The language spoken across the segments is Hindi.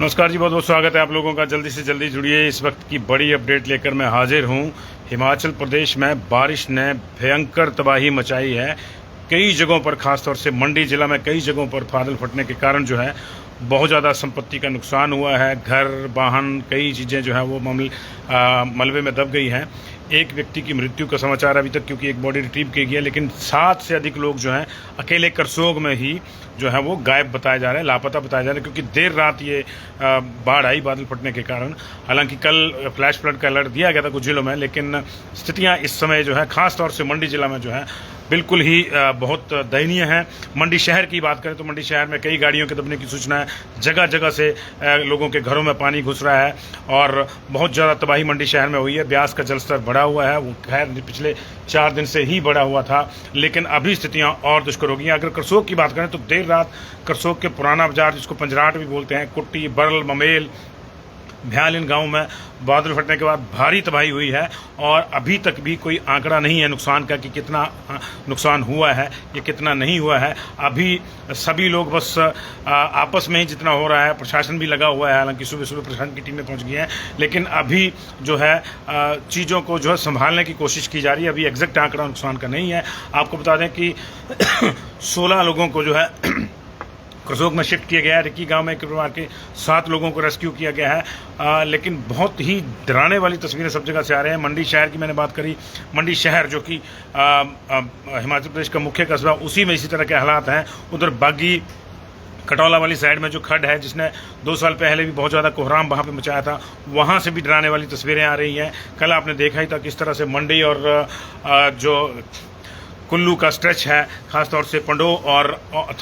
नमस्कार जी, बहुत बहुत स्वागत है आप लोगों का। जल्दी से जल्दी जुड़िए, इस वक्त की बड़ी अपडेट लेकर मैं हाजिर हूं। हिमाचल प्रदेश में बारिश ने भयंकर तबाही मचाई है। कई जगहों पर, खासतौर से मंडी जिला में कई जगहों पर बादल फटने के कारण जो है बहुत ज़्यादा संपत्ति का नुकसान हुआ है। घर, वाहन, कई चीज़ें जो है वो मलबे में दब गई हैं। एक व्यक्ति की मृत्यु का समाचार अभी तक, क्योंकि एक बॉडी रिट्रीव की गई है, लेकिन 7 से अधिक लोग जो हैं अकेले करसोग में ही जो है वो गायब बताए जा रहे हैं, लापता बताए जा रहे हैं, क्योंकि देर रात ये बाढ़ आई बादल फटने के कारण। हालांकि कल फ्लैश फ्लड का अलर्ट दिया गया था कुछ जिलों में, लेकिन स्थितियां इस समय जो है खास तौर से मंडी जिला में जो है बिल्कुल ही बहुत दयनीय है। मंडी शहर की बात करें तो मंडी शहर में कई गाड़ियों के दबने की सूचना है। जगह जगह से लोगों के घरों में पानी घुस रहा है और बहुत ज़्यादा तबाही मंडी शहर में हुई है। ब्यास का जलस्तर बढ़ा हुआ है, वो खैर पिछले 4 दिन से ही बढ़ा हुआ था, लेकिन अभी स्थितियां और दुष्कर हो गई हैं। अगर करसोग की बात करें तो देर रात करसोग के पुराना बाजार, जिसको पंजराट भी बोलते हैं, कुट्टी, बरल, ममेल, भ्याल, इन गाँव में बादल फटने के बाद भारी तबाही हुई है और अभी तक भी कोई आंकड़ा नहीं है नुकसान का कि कितना नुकसान हुआ है या कितना नहीं हुआ है। अभी सभी लोग बस आपस में ही जितना हो रहा है, प्रशासन भी लगा हुआ है। हालांकि सुबह सुबह प्रशासन की टीमें पहुंच गई हैं, लेकिन अभी जो है चीज़ों को जो है संभालने की कोशिश की जा रही है। अभी एग्जैक्ट आंकड़ा नुकसान का नहीं है। आपको बता दें कि 16 लोगों को जो है करसोग में शिफ्ट किया गया है। रिक्की गांव में एक परिवार के 7 लोगों को रेस्क्यू किया गया है। लेकिन बहुत ही डराने वाली तस्वीरें सब जगह से आ रहे हैं। मंडी शहर की मैंने बात करी, मंडी शहर जो कि हिमाचल प्रदेश का मुख्य कस्बा, उसी में इसी तरह के हालात हैं। उधर बागी कटौला वाली साइड में जो खड्ड है, जिसने 2 साल पहले भी बहुत ज़्यादा कोहराम वहाँ पे मचाया था, वहाँ से भी डराने वाली तस्वीरें आ रही हैं। कल आपने देखा ही था किस तरह से मंडी और जो कुल्लू का स्ट्रेच है, खासतौर से पंडो और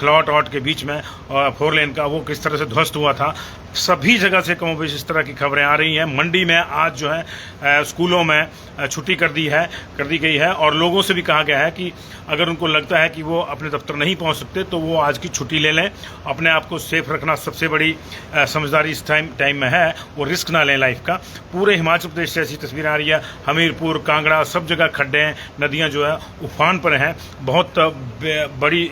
थलौट के बीच में 4 लेन का, वो किस तरह से ध्वस्त हुआ था। सभी जगह से कमोबेश इस तरह की खबरें आ रही हैं। मंडी में आज जो है स्कूलों में छुट्टी कर दी गई है और लोगों से भी कहा गया है कि अगर उनको लगता है कि वो अपने दफ्तर नहीं पहुंच सकते तो वो आज की छुट्टी ले लें। अपने आप को सेफ रखना सबसे बड़ी समझदारी इस टाइम में है, वो रिस्क ना लें लाइफ का। पूरे हिमाचल प्रदेश से ऐसी तस्वीरें आ रही है। हमीरपुर, कांगड़ा, सब जगह खड्डे हैं, नदियाँ जो है उफान पर हैं। बहुत बड़ी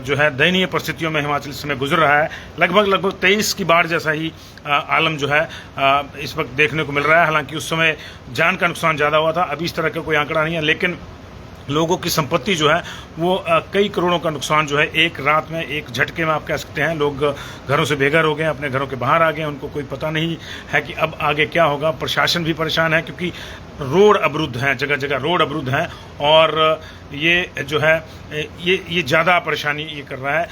जो है दयनीय परिस्थितियों में हिमाचल इस समय गुजर रहा है। लगभग 23 की बाढ़ जैसा ही आलम जो है इस वक्त देखने को मिल रहा है। हालांकि उस समय जान का नुकसान ज़्यादा हुआ था, अभी इस तरह का कोई आंकड़ा नहीं है, लेकिन लोगों की संपत्ति जो है वो कई करोड़ों का नुकसान जो है एक रात में, एक झटके में आप कह सकते हैं। लोग घरों से बेघर हो गए, अपने घरों के बाहर आ गए, उनको कोई पता नहीं है कि अब आगे क्या होगा। प्रशासन भी परेशान है क्योंकि रोड अवरुद्ध हैं, जगह जगह रोड अवरुद्ध हैं और ये जो है ये ज़्यादा परेशानी ये कर रहा है।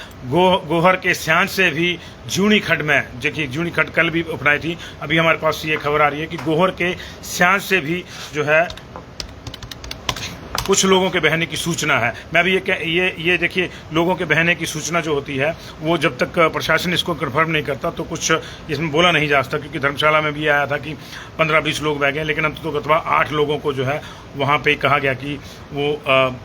गोहर के स्यांच से भी जूनी खड्ड में, देखिए जूनी खड्ड कल भी अपनाई थी, अभी हमारे पास ये खबर आ रही है कि गोहर के स्यांच से भी जो है कुछ लोगों के बहने की सूचना है। मैं अभी ये देखिए, लोगों के बहने की सूचना जो होती है वो जब तक प्रशासन इसको कन्फर्म नहीं करता तो कुछ इसमें बोला नहीं जा सकता। क्योंकि धर्मशाला में भी आया था कि 15-20 लोग बह गए, लेकिन अंततः 8 लोगों को जो है वहाँ पे कहा गया कि वो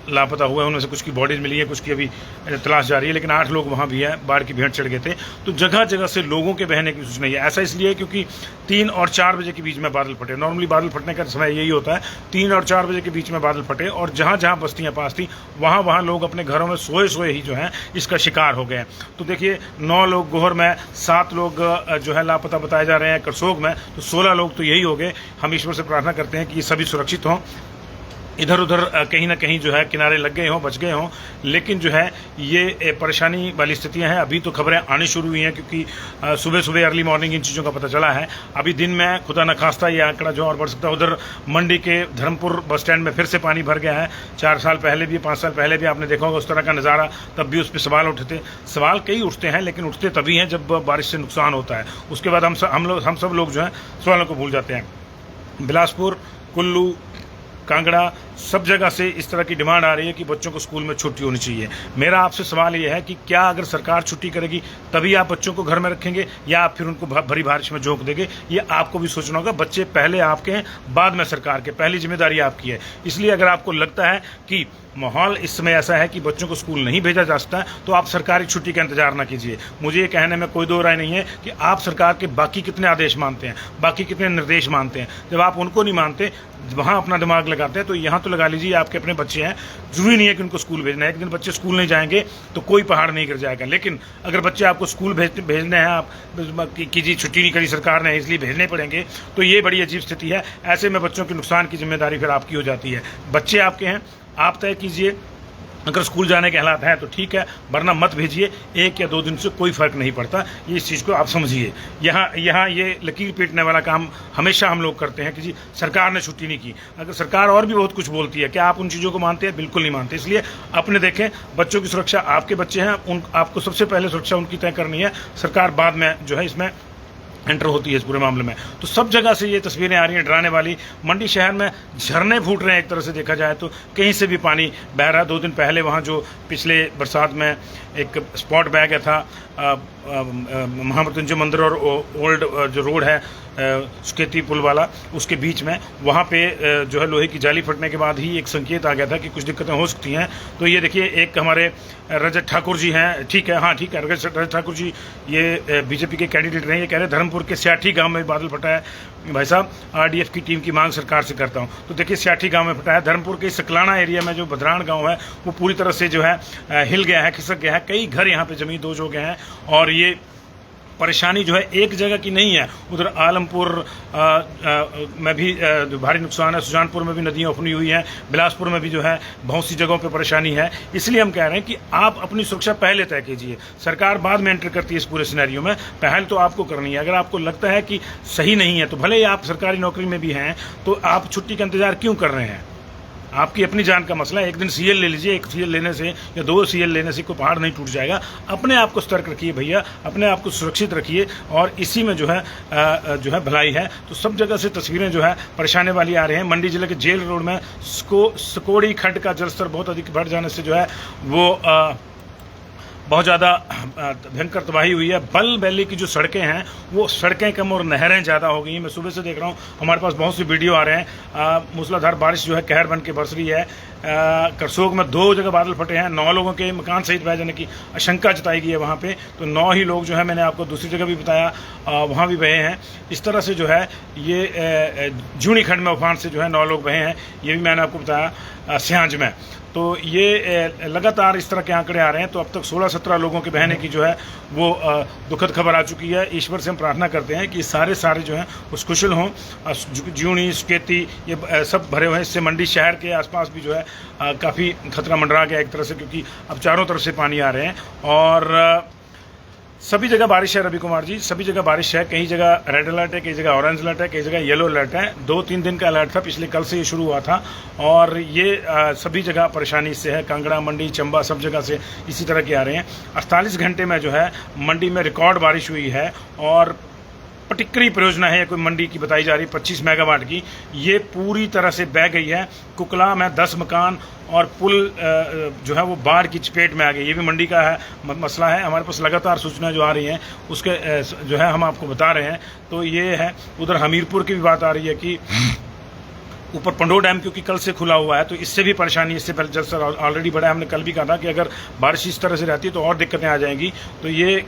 लापता हुए। उनमें से कुछ की बॉडीज मिली है, कुछ की अभी तलाश जारी है, लेकिन 8 लोग वहाँ भी हैं। बाढ़ की भेंट चढ़ गए थे। तो जगह जगह से लोगों के बहने की सूचना है। ऐसा इसलिए है क्योंकि 3 और 4 बजे के बीच में बादल फटे। नॉर्मली बादल फटने का समय यही होता है, 3 और 4 बजे के बीच में बादल फटे और जहाँ जहाँ बस्तियाँ पास थी वहाँ लोग अपने घरों में सोए ही जो हैं इसका शिकार हो गए। तो देखिए 9 लोग गोहर में, 7 लोग जो है लापता बताए जा रहे हैं करसोग में, तो 16 लोग तो यही हो गए। हम ईश्वर से प्रार्थना करते हैं कि ये सभी सुरक्षित हों, इधर उधर कहीं ना कहीं जो है किनारे लग गए हों, बच गए हों। लेकिन जो है ये परेशानी वाली स्थितियां हैं। अभी तो खबरें आनी शुरू हुई हैं क्योंकि सुबह सुबह अर्ली मॉर्निंग इन चीज़ों का पता चला है। अभी दिन में खुदा न खास्ता ये आंकड़ा जो और बढ़ सकता है। उधर मंडी के धर्मपुर बस स्टैंड में फिर से पानी भर गया है। 4 साल पहले भी, 5 साल पहले भी आपने देखा होगा उस तरह का नज़ारा, तब भी उस पर सवाल उठते। सवाल कई उठते हैं, लेकिन उठते तभी हैं जब बारिश से नुकसान होता है। उसके बाद हम सब लोग जो हैं सवालों को भूल जाते हैं। बिलासपुर, कुल्लू, कांगड़ा, सब जगह से इस तरह की डिमांड आ रही है कि बच्चों को स्कूल में छुट्टी होनी चाहिए। मेरा आपसे सवाल ये है कि क्या अगर सरकार छुट्टी करेगी तभी आप बच्चों को घर में रखेंगे या आप फिर उनको भरी बारिश में झोंक देंगे? ये आपको भी सोचना होगा। बच्चे पहले आपके हैं, बाद में सरकार के, पहली जिम्मेदारी आपकी है। इसलिए अगर आपको लगता है कि माहौल इस समय ऐसा है कि बच्चों को स्कूल नहीं भेजा जा सकता है तो आप सरकारी छुट्टी का इंतजार ना कीजिए। मुझे ये कहने में कोई दो राय नहीं है कि आप सरकार के बाकी कितने आदेश मानते हैं, बाकी कितने निर्देश मानते हैं। जब आप उनको नहीं मानते, वहाँ अपना दिमाग लगाते हैं, तो यहाँ तो लगा लीजिए, आपके अपने बच्चे हैं, जरूरी नहीं है कि उनको स्कूल भेजना है। एक दिन बच्चे स्कूल नहीं जाएंगे तो कोई पहाड़ नहीं गिर जाएगा, लेकिन अगर बच्चे आपको स्कूल भेजने हैं, आप कि जी छुट्टी नहीं करी सरकार ने इसलिए भेजने पड़ेंगे, तो ये बड़ी अजीब स्थिति है। ऐसे में बच्चों के नुकसान की जिम्मेदारी फिर आपकी हो जाती है। बच्चे आपके हैं, आप तय कीजिए, अगर स्कूल जाने के हालात हैं तो ठीक है, वरना मत भेजिए। 1 या 2 दिन से कोई फ़र्क नहीं पड़ता, ये इस चीज़ को आप समझिए। यहाँ ये लकीर पीटने वाला काम हमेशा हम लोग करते हैं कि जी सरकार ने छुट्टी नहीं की। अगर सरकार और भी बहुत कुछ बोलती है, क्या आप उन चीज़ों को मानते हैं? बिल्कुल नहीं मानते। इसलिए अपने देखें, बच्चों की सुरक्षा, आपके बच्चे हैं, आपको सबसे पहले सुरक्षा उनकी तय करनी है। सरकार बाद में जो है इसमें एंटर होती है इस पूरे मामले में। तो सब जगह से ये तस्वीरें आ रही हैं डराने वाली। मंडी शहर में झरने फूट रहे हैं, एक तरह से देखा जाए तो कहीं से भी पानी बह रहा है। 2 दिन पहले वहाँ जो पिछले बरसात में एक स्पॉट बह गया था, महामृत्युंजय मंदिर और ओल्ड जो रोड है सुकेती पुल वाला, उसके बीच में, वहाँ पे जो है लोहे की जाली फटने के बाद ही एक संकेत आ गया था कि कुछ दिक्कतें हो सकती हैं। तो ये देखिए, एक हमारे रजत ठाकुर जी हैं, ठीक है, हाँ ठीक है, रजत ठाकुर जी ये बीजेपी के कैंडिडेट रहे। ये कह रहे धर्मपुर के स्याठी गांव में बादल फटा है। भाई साहब, आरडीएफ की टीम की मांग सरकार से करता हूं। तो देखिए, स्याठी गांव में फटा है। धर्मपुर के सकलाना एरिया में जो भद्राण गांव है वो पूरी तरह से जो है हिल गया है, खिसक गया है। कई घर यहाँ पे जमीन दोज हो गए हैं, और ये परेशानी जो है एक जगह की नहीं है। उधर आलमपुर में भी भारी नुकसान है, सुजानपुर में भी नदियाँ उफनी हुई हैं, बिलासपुर में भी जो है बहुत सी जगहों पे परेशानी है। इसलिए हम कह रहे हैं कि आप अपनी सुरक्षा पहले तय कीजिए। सरकार बाद में एंटर करती है इस पूरे सिनेरियो में, पहल तो आपको करनी है। अगर आपको लगता है कि सही नहीं है, तो भले ही आप सरकारी नौकरी में भी हैं, तो आप छुट्टी का इंतजार क्यों कर रहे हैं? आपकी अपनी जान का मसला है। एक दिन सीएल ले लीजिए, एक सीएल लेने से या 2 सीएल लेने से कोई पहाड़ नहीं टूट जाएगा। अपने आप को सतर्क रखिए भैया, अपने आप को सुरक्षित रखिए, और इसी में जो है भलाई है। तो सब जगह से तस्वीरें जो है परेशानी वाली आ रही हैं। मंडी जिले के जेल रोड में सकोड़ी खड्ड का जलस्तर बहुत अधिक बढ़ जाने से जो है वो बहुत ज़्यादा भयंकर तबाही हुई है। बल वैली की जो सड़कें हैं वो सड़कें कम और नहरें ज़्यादा हो गई हैं। मैं सुबह से देख रहा हूँ, हमारे पास बहुत सी वीडियो आ रहे हैं। मूसलाधार बारिश जो है कहर बन के बरस रही है। करसोग में 2 जगह बादल फटे हैं, 9 लोगों के मकान सहित बह जाने की आशंका जताई गई है वहाँ पे। तो 9 ही लोग जो है, मैंने आपको दूसरी जगह भी बताया, वहाँ भी बहे हैं। इस तरह से जो है ये जूनी खंड में उफान से जो है 9 लोग बहे हैं, ये भी मैंने आपको बताया सियांज में। तो ये लगातार इस तरह के आंकड़े आ रहे हैं। तो अब तक 16-17 लोगों के बहने की जो है वो दुखद खबर आ चुकी है। ईश्वर से हम प्रार्थना करते हैं कि सारे जो हैं वो कुशल हों। जूनी, सुकेती, ये सब भरे हुए हैं। इससे मंडी शहर के आसपास भी जो है काफ़ी खतरा मंडरा गया एक तरह से, क्योंकि अब चारों तरफ से पानी आ रहे हैं। और सभी जगह बारिश है रवि कुमार जी, सभी जगह बारिश है। कई जगह रेड अलर्ट है, कई जगह ऑरेंज अलर्ट है, कई जगह येलो अलर्ट है। 2-3 दिन का अलर्ट था, पिछले कल से ये शुरू हुआ था। और ये सभी जगह परेशानी इससे है। कांगड़ा, मंडी, चंबा, सब जगह से इसी तरह के आ रहे हैं। 48 घंटे में जो है मंडी में रिकॉर्ड बारिश हुई है। और पटिक्करी परियोजना है कोई मंडी की बताई जा रही, 25 मेगावाट की, ये पूरी तरह से बह गई है। कुकला में 10 मकान और पुल जो है वो बाढ़ की चपेट में आ गई। ये भी मंडी का है मसला है। हमारे पास लगातार सूचनाएं जो आ रही हैं उसके जो है हम आपको बता रहे हैं। तो ये है। उधर हमीरपुर की भी बात आ रही है कि ऊपर पंडो डैम क्योंकि कल से खुला हुआ है, तो इससे भी परेशानी, इससे पहले जलस्तर ऑलरेडी बढ़ा है। हमने कल भी कहा था कि अगर बारिश इस तरह से रहती है तो और दिक्कतें आ जाएंगी। तो ये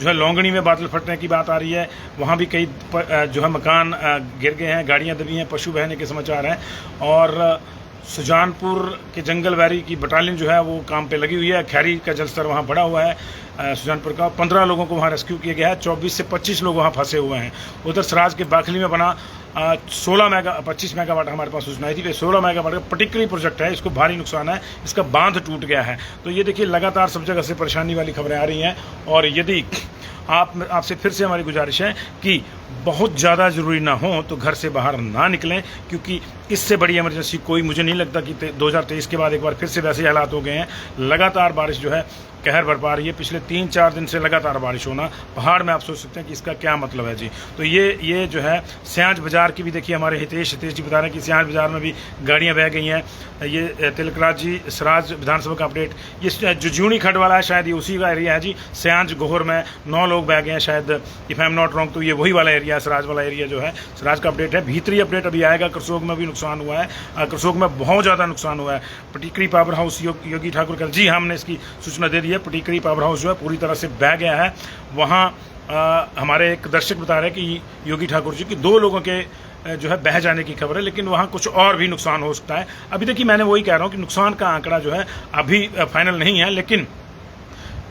जो है लोंगणी में बादल फटने की बात आ रही है, वहाँ भी कई जो है मकान गिर गए हैं, गाड़ियाँ दबी हैं, पशु बहने के समाचार हैं। और सुजानपुर के जंगल वैरी की बटालियन जो है वो काम पे लगी हुई है। खैरी का जलस्तर वहाँ बढ़ा हुआ है सुजानपुर का। 15 लोगों को वहाँ रेस्क्यू किया गया है। 24 से 25 लोग वहाँ फंसे हुए हैं। उधर सराज के बाखली में बना 25 मेगावाट हमारे पास सूचना आई थी। 16 मेगावाट का पर्टिकुलर प्रोजेक्ट है, इसको भारी नुकसान है, इसका बांध टूट गया है। तो ये देखिए, लगातार सब जगह से परेशानी वाली खबरें आ रही हैं। और यदि आपसे फिर से हमारी गुजारिश है कि बहुत ज़्यादा ज़रूरी ना हो तो घर से बाहर ना निकलें, क्योंकि इससे बड़ी इमरजेंसी कोई मुझे नहीं लगता कि 2023 के बाद एक बार फिर से वैसे हालात हो गए हैं। लगातार बारिश जो है कहर बरपा रही है। पिछले 3-4 दिन से लगातार बारिश होना पहाड़ में, आप सोच सकते हैं कि इसका क्या मतलब है जी। तो ये जो है सियांज बाजार की भी देखिए, हमारे हितेश जी बता रहे हैं कि सियांज बाजार में भी गाड़ियां बह गई हैं। ये तिलकराज जी सराज विधानसभा का अपडेट, ये जो जूनी खड्ड वाला है शायद ये उसी का एरिया है जी। सियांज गोहर में 9 लोग बह गए हैं शायद, if I am not wrong. तो ये वही वाला एरिया है, सराज वाला एरिया जो है, सराज का अपडेट है। भीतरी अपडेट अभी आएगा। करसोग में भी नुकसान हुआ है, करसोग में बहुत ज़्यादा नुकसान हुआ है। पटिक्करी पावर हाउस योगी ठाकुर का, जी हमने इसकी सूचना दे दी है। पटिक्करी पावर हाउस जो है पूरी तरह से बह गया है। वहाँ हमारे एक दर्शक बता रहे हैं कि योगी ठाकुर जी की 2 लोगों के जो है बह जाने की खबर है, लेकिन वहाँ कुछ और भी नुकसान हो सकता है। अभी देखिए मैंने वही कह रहा हूँ कि नुकसान का आंकड़ा जो है अभी फाइनल नहीं है, लेकिन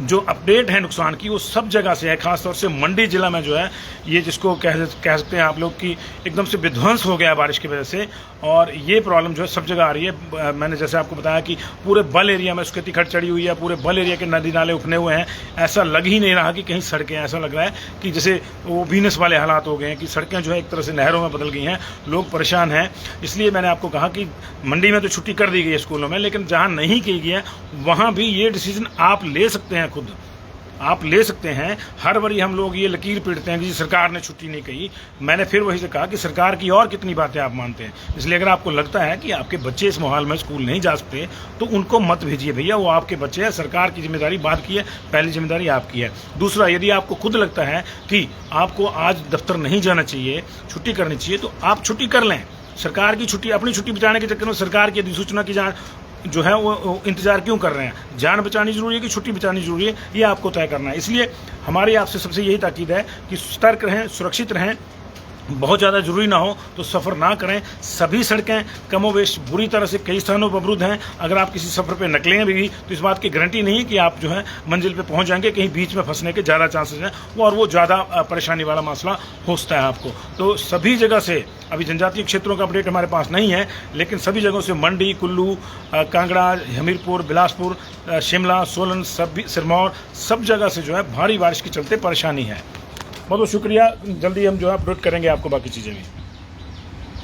जो अपडेट है नुकसान की वो सब जगह से है। खासतौर से मंडी जिला में जो है ये जिसको कह सकते हैं आप लोग कि एकदम से विध्वंस हो गया बारिश की वजह से, और ये प्रॉब्लम जो है सब जगह आ रही है। मैंने जैसे आपको बताया कि पूरे बल एरिया में उसकी तिखट चढ़ी हुई है, पूरे बल एरिया के नदी नाले उफने हुए हैं। ऐसा लग ही नहीं रहा कि कहीं सड़कें, ऐसा लग रहा है कि जैसे वो वीनस वाले हालात हो गए हैं कि सड़कें जो है एक तरह से नहरों में बदल गई हैं, लोग परेशान हैं। इसलिए मैंने आपको कहा कि मंडी में तो छुट्टी कर दी गई है स्कूलों में, लेकिन जहाँ नहीं की गई है वहाँ भी ये डिसीजन आप ले सकते हैं, खुद आप ले सकते हैं। हर बारी हम लोग ये लकीर पीटते हैं कि सरकार ने छुट्टी नहीं कही। मैंने फिर वही से कहा कि सरकार की और कितनी बातें आप मानते हैं। इसलिए अगर आपको लगता है कि आपके बच्चे इस माहौल में स्कूल नहीं जा सकते तो उनको मत भेजिए भैया, वो आपके बच्चे हैं। सरकार की जिम्मेदारी बात की है, पहली जिम्मेदारी आपकी है। दूसरा, यदि आपको खुद लगता है कि आपको आज दफ्तर नहीं जाना चाहिए, छुट्टी करनी चाहिए, तो आप छुट्टी कर लें। सरकार की छुट्टी, अपनी छुट्टी बचाने के चक्कर में सरकार की अधिसूचना की जो है वो इंतजार क्यों कर रहे हैं? जान बचानी जरूरी है कि छुट्टी बचानी जरूरी है, ये आपको तय करना है। इसलिए हमारी आपसे सबसे यही ताकीद है कि सतर्क रहें, सुरक्षित रहें। बहुत ज़्यादा जरूरी ना हो तो सफ़र ना करें। सभी सड़कें कमोवेश बुरी तरह से कई स्थानों पर अवरुद्ध हैं। अगर आप किसी सफ़र पे निकलें भी तो इस बात की गारंटी नहीं है कि आप जो है मंजिल पे पहुंच जाएंगे। कहीं बीच में फंसने के ज़्यादा चांसेस हैं, और वो ज़्यादा परेशानी वाला मसला हो सकता है आपको। तो सभी जगह से, अभी जनजातीय क्षेत्रों का अपडेट हमारे पास नहीं है, लेकिन सभी जगहों से मंडी, कुल्लू, कांगड़ा, हमीरपुर, बिलासपुर, शिमला, सोलन, सभी सिरमौर, सब जगह से जो है भारी बारिश के चलते परेशानी है। बहुत बहुत शुक्रिया। जल्दी हम जो है अपलोड करेंगे आपको बाकी चीज़ें भी।